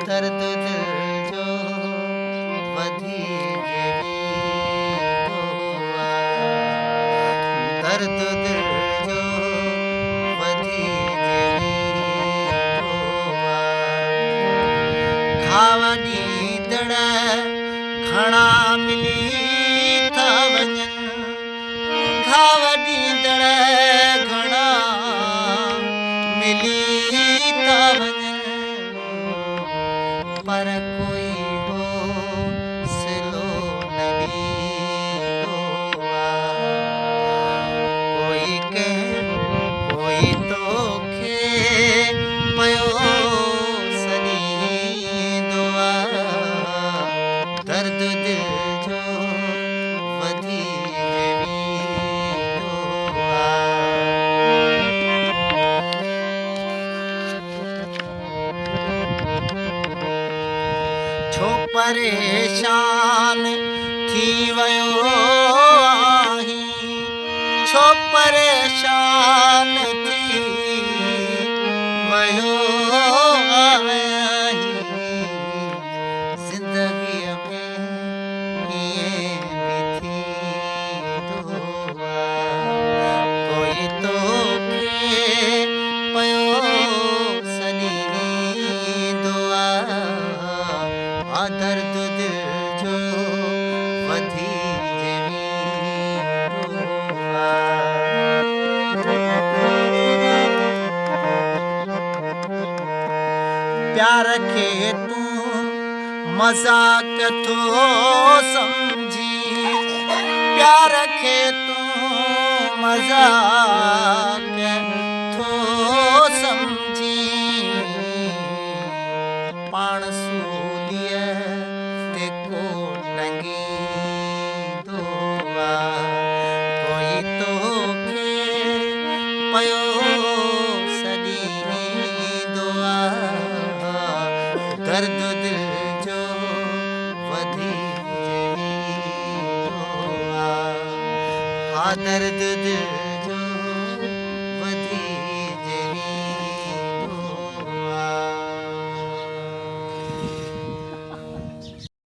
दर्द दिल जो वधी जेवी दुआ दर्द दिल जो वधी जेवी दुआ घाव ॾींदड़ घणा मिली था वञनि घाव ॾींदड़ घणा मिली था वञनि पर कोई हौसलो न ॾींदो आहे कोई तोखे पियो सॾींदो आहे दर्द दिल जो वधी वेंदो छो परेशान थी वियो आहीं छो परेशान थी वियो आहीं ज़िंदगीअ में ईअं बि थींदो आहे कोई तोखे पियो सॾींदो आहे दर्द दिल जो वधी वेंदो प्यार खे तूं मज़ाक थो सम्झी प्यार खे तूं मज़ाक थो सम्झी पाण सूलीअ ते को टंगींदो आहे कोई तोखे पियो सॾींदो आहे दर्द दिल जो वधी वेंदो आहे दर्द दिल